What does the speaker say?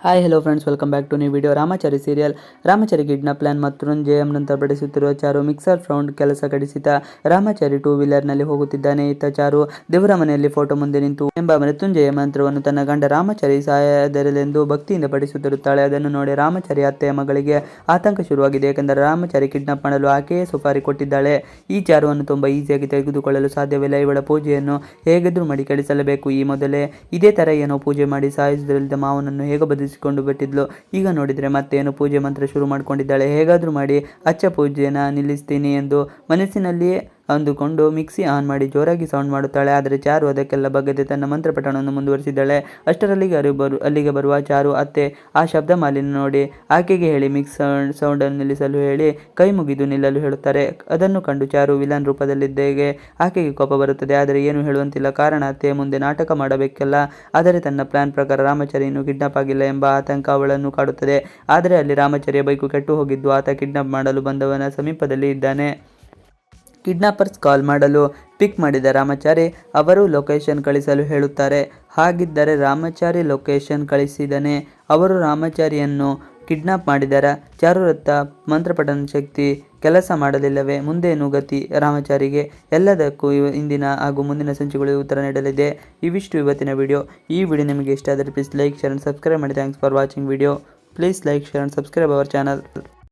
Hi hello friends, welcome back to new video. Ramachari serial. Ramachari kidnap plan Mrityunjayam ನಂತರ ಬಡಿಸುತ್ತಿರುವ ಚಾರು mixer round ಕೆಲಸ ಕಡಿಸಿದ Ramachari two ವೀಲರ್ನಲ್ಲಿ ಹೋಗುತ್ತಿದ್ದಾನೆ. ಇತ್ತ ಚಾರು ದೇವರ ಮನೆಯಲ್ಲಿ ಫೋಟೋ ಮುಂದೆ ನಿಂತು ಎಂಬ ಮೃತ್ಯುಂಜಯ ಮಂತ್ರವನ್ನು ತನ್ನ ಗಂಡ ರಾಮಾಚಾರಿ ಸಾಯದಿರಲೆಂದು ಭಕ್ತಿಯಿಂದ ಪಡಿಸುತ್ತಿರುತ್ತಾಳೆ. ಅದನ್ನು ನೋಡಿ ರಾಮಾಚಾರಿ ಅತ್ತೆಯ ಮಗಳಿಗೆ ಆತಂಕ ಶುರುವಾಗಿದೆ. ಏಕೆಂದರೆ ರಾಮಾಚಾರಿ ಕಿಡ್ನಾಪ್ ಮಾಡಲು ಆಕೆಯೇ ಸುಪಾರಿ ಕೊಟ್ಟಿದ್ದಾಳೆ. ಈ ಚಾರುವನ್ನು ತುಂಬಾ ಈಸಿಯಾಗಿ ತೆಗೆದುಕೊಳ್ಳಲು ಸಾಧ್ಯವಿಲ್ಲ. ಇವಳ ಪೂಜೆಯನ್ನು ಹೇಗಾದ್ರೂ ಮಾಡಿ ಕೆಡಿಸಲೇಬೇಕು. ಈ ಮೊದಲೇ ಇದೇ ತರ ಏನೋ ಪೂಜೆ ಮಾಡಿ ಸಾಯಿಸಲಿದ್ದ ಮಾವನನ್ನು ಹೇಗೋ ಬದಿಸಿಕೊಂಡು ಬಿಟ್ಟಿದ್ಲು. ಈಗ ನೋಡಿದ್ರೆ ಮತ್ತೇನು ಪೂಜೆ ಮಂತ್ರ ಶುರು ಮಾಡ್ಕೊಂಡಿದ್ದಾಳೆ. ಹೇಗಾದ್ರೂ ಮಾಡಿ ಅಚ್ಚ ಪೂಜೆನ ನಿಲ್ಲಿಸ್ತೀನಿ ಎಂದು ಮನಸ್ಸಿನಲ್ಲಿಯೇ ಅಂದುಕೊಂಡು ಮಿಕ್ಸಿ ಆನ್ ಮಾಡಿ ಜೋರಾಗಿ ಸೌಂಡ್ ಮಾಡುತ್ತಾಳೆ. ಆದರೆ ಚಾರು ಅದಕ್ಕೆಲ್ಲ ಬಗ್ಗದೆ ತನ್ನ ಮಂತ್ರ ಪಠಣವನ್ನು ಮುಂದುವರಿಸಿದ್ದಾಳೆ. ಅಷ್ಟರಲ್ಲಿ ಅಲ್ಲಿಗೆ ಬರುವ ಚಾರು ಅತ್ತೆ ಆ ಶಬ್ದ ಮಾಲಿನ್ಯ ನೋಡಿ ಆಕೆಗೆ ಹೇಳಿ ಮಿಕ್ಸ್ ಸೌಂಡನ್ನು ನಿಲ್ಲಿಸಲು ಹೇಳಿ ಕೈ ಮುಗಿದು ನಿಲ್ಲಲು ಹೇಳುತ್ತಾರೆ. ಅದನ್ನು ಕಂಡು ಚಾರು ವಿಲನ್ ರೂಪದಲ್ಲಿದ್ದೇಗೆ ಆಕೆಗೆ ಕೋಪ ಬರುತ್ತದೆ. ಆದರೆ ಏನು ಹೇಳುವಂತಿಲ್ಲ. ಕಾರಣ ಅತ್ತೆಯ ಮುಂದೆ ನಾಟಕ ಮಾಡಬೇಕಲ್ಲ. ಆದರೆ ತನ್ನ ಪ್ಲಾನ್ ಪ್ರಕಾರ ರಾಮಾಚಾರಿ ಇನ್ನೂ ಕಿಡ್ನಾಪ್ ಆಗಿಲ್ಲ ಎಂಬ ಆತಂಕ ಅವಳನ್ನು ಕಾಡುತ್ತದೆ. ಆದರೆ ಅಲ್ಲಿ ರಾಮಾಚಾರಿಯ ಬೈಕು ಕೆಟ್ಟು ಹೋಗಿದ್ದು ಆತ ಕಿಡ್ನಾಪ್ ಮಾಡಲು ಬಂದವನ ಸಮೀಪದಲ್ಲಿ ಇದ್ದಾನೆ. ಕಿಡ್ನಾಪರ್ಸ್ ಕಾಲ್ ಮಾಡಲು ಪಿಕ್ ಮಾಡಿದ ರಾಮಾಚಾರಿ ಅವರು ಲೊಕೇಶನ್ ಕಳಿಸಲು ಹೇಳುತ್ತಾರೆ. ಹಾಗಿದ್ದರೆ ರಾಮಾಚಾರಿ ಲೊಕೇಶನ್ ಕಳಿಸಿದನೆ. ಅವರು ರಾಮಾಚಾರಿಯನ್ನು ಕಿಡ್ನಾಪ್ ಮಾಡಿದರ? ಚಾರುರತ್ತ ಮಂತ್ರಪಠನ ಶಕ್ತಿ ಕೆಲಸ ಮಾಡಲಿಲ್ಲವೇ? ಮುಂದೇನು ಗತಿ ರಾಮಾಚಾರಿಗೆ? ಎಲ್ಲದಕ್ಕೂ ಇಂದಿನ ಹಾಗೂ ಮುಂದಿನ ಸಂಚಿಕೆಗಳು ಉತ್ತರ ನೀಡಲಿದೆ. ಇವಿಷ್ಟು ಇವತ್ತಿನ ವಿಡಿಯೋ. ಈ ವಿಡಿಯೋ ನಿಮಗೆ ಇಷ್ಟ ಆದರೆ please like, share and subscribe ಮಾಡಿ. Thanks for watching video. Please like, share and subscribe our channel.